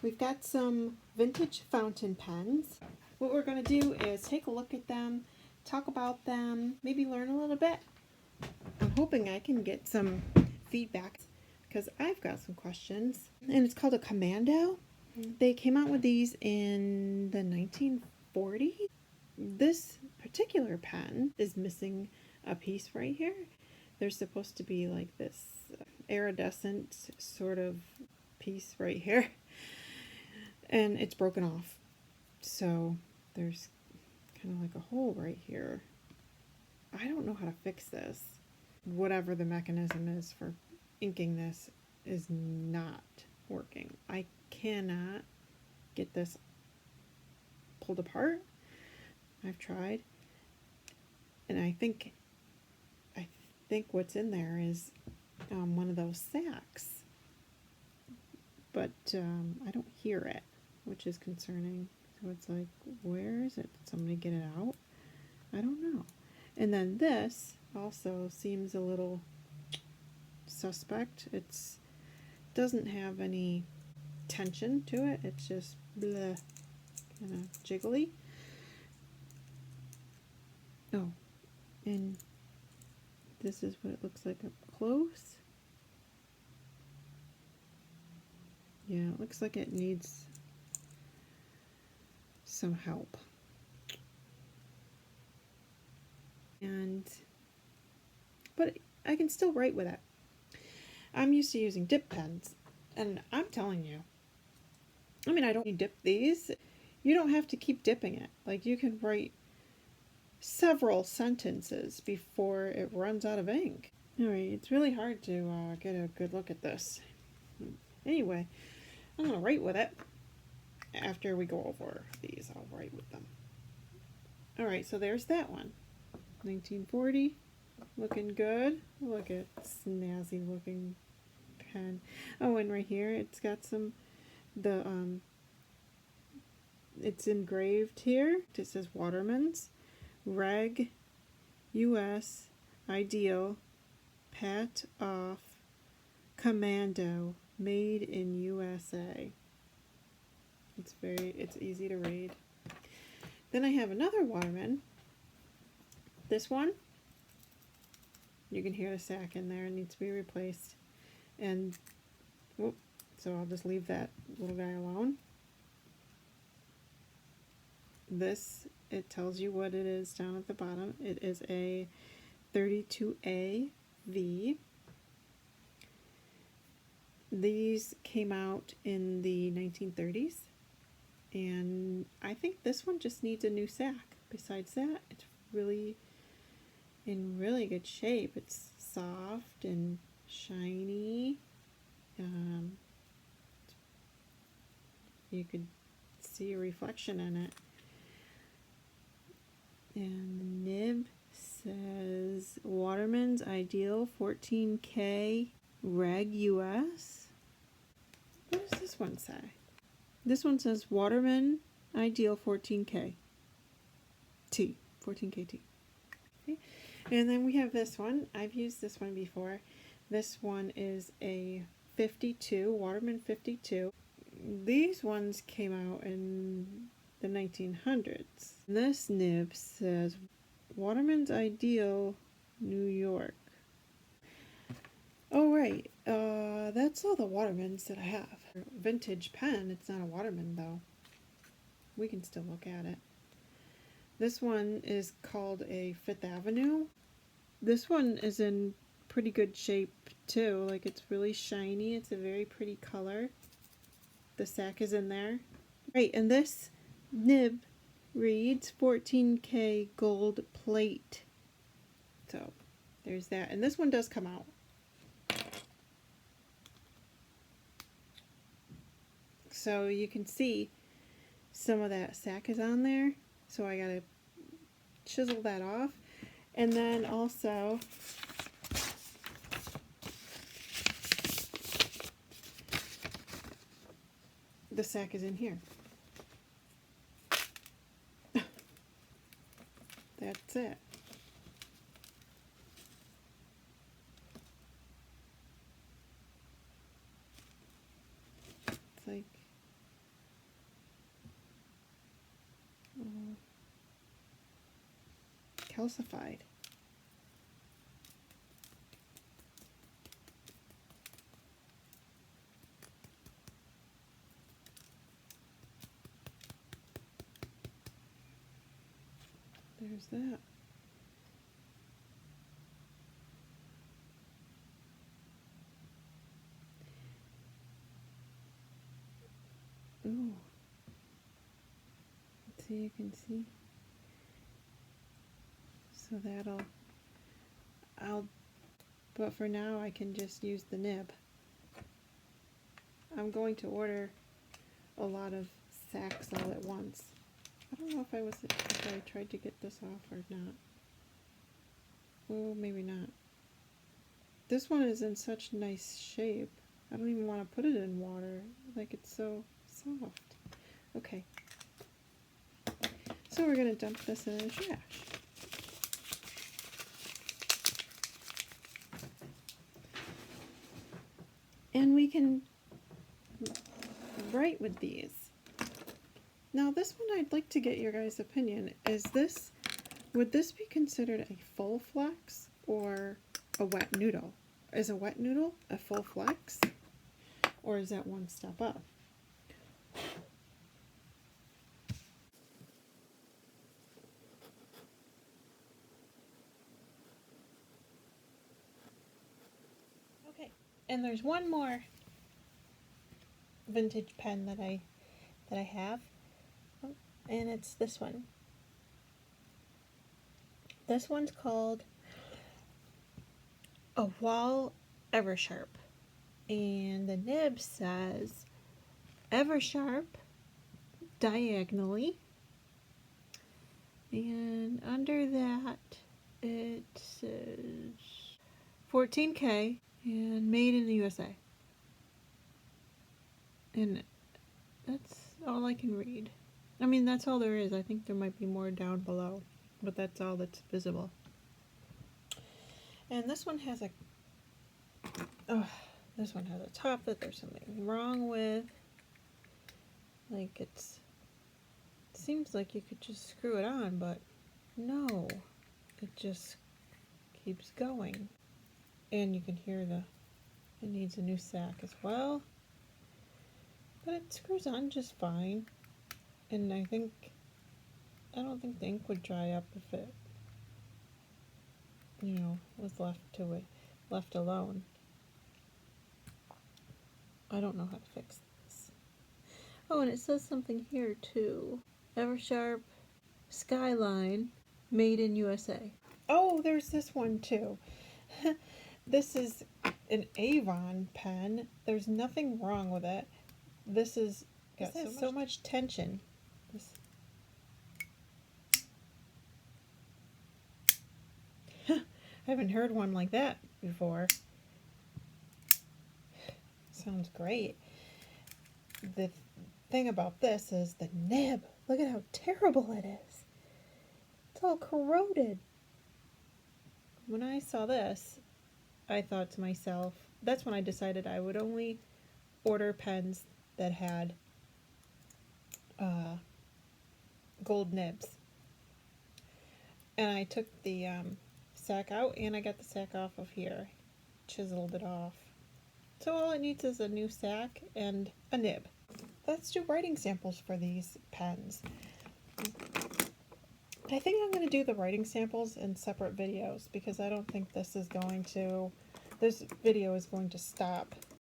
We've got some vintage fountain pens. What we're going to do is take a look at them, talk about them, maybe learn a little bit. I'm hoping I can get some feedback because I've got some questions. And it's called a Commando. They came out with these in the 1940s. This particular pen is missing a piece right here. There's supposed to be like this iridescent sort of piece right here. And it's broken off. So there's kind of like a hole right here. I don't know how to fix this. Whatever the mechanism is for inking this is not working. I cannot get this pulled apart. I've tried. And I think what's in there is one of those sacks. But I don't hear it, which is concerning. So it's like, where is it? Did somebody get it out? I don't know. And then this also seems a little suspect. It's doesn't have any tension to it. It's just bleh, kind of jiggly. Oh, and this is what it looks like up close. Yeah, it looks like it needs some help. But I can still write with it. I'm used to using dip pens, and I'm telling you, I mean, I don't dip these. You don't have to keep dipping it. Like, you can write several sentences before it runs out of ink. Alright, it's really hard to get a good look at this. Anyway, I'm going to write with it. After we go over these, I'll write with them. Alright, so there's that one. 1940. Looking good. Look at snazzy looking pen. Oh, and right here it's got it's engraved here. It says Waterman's Reg US Ideal Pat Off Commando made in USA. It's easy to read. Then I have another Waterman. This one, you can hear the sack in there. It needs to be replaced. And, whoop, so I'll just leave that little guy alone. This, it tells you what it is down at the bottom. It is a 32A V. These came out in the 1930s. And I think this one just needs a new sack. Besides that, it's really in really good shape. It's soft and shiny. You could see a reflection in it. And the nib says Waterman's Ideal 14K Reg US. What does this one say? This one says Waterman Ideal 14K T. 14K T. Okay. And then we have this one. I've used this one before. This one is a 52, Waterman 52. These ones came out in the 1900s. This nib says Waterman's Ideal New York. Oh, right. That's all the Watermans that I have. Vintage pen. It's not a Waterman, though. We can still look at it. This one is called a Fifth Avenue. This one is in pretty good shape, too. Like, it's really shiny. It's a very pretty color. The sack is in there. Right, and this nib reads 14K gold plate. So, there's that. And this one does come out. So you can see some of that sack is on there. So I gotta chisel that off. And then also the sack is in here. That's it. It's like calcified. There's that. Oh, so you can see. So but for now I can just use the nib. I'm going to order a lot of sacks all at once. I don't know if I tried to get this off or not. Oh, maybe not. This one is in such nice shape. I don't even want to put it in water. Like, it's so soft. Okay. So we're going to dump this in the trash. And we can write with these. Now this one I'd like to get your guys' opinion. Would this be considered a full flex or a wet noodle? Is a wet noodle a full flex? Or is that one step up? Okay, and there's one more vintage pen that I have, and it's this one. This one's called a Wahl Eversharp, and the nib says Eversharp diagonally, and under that it says 14K and made in the USA. And that's all I can read. I mean, that's all there is. I think there might be more down below, but that's all that's visible. And this one has a top that there's something wrong with. Like, it seems like you could just screw it on, but no, it just keeps going. And you can hear it needs a new sack as well. But it screws on just fine. And I don't think the ink would dry up if it, was left alone. I don't know how to fix this. Oh, and it says something here too. Eversharp Skyline, made in USA. Oh, there's this one too. This is an Avon pen. There's nothing wrong with it. This has so much tension. I haven't heard one like that before. Sounds great. The thing about this is the nib. Look at how terrible it is. It's all corroded. When I saw this, I thought to myself, that's when I decided I would only order pens that had gold nibs. And I took the sack out, and I got the sack off of here. Chiseled it off. So all it needs is a new sack and a nib. Let's do writing samples for these pens. I think I'm going to do the writing samples in separate videos because I don't think this video is going to stop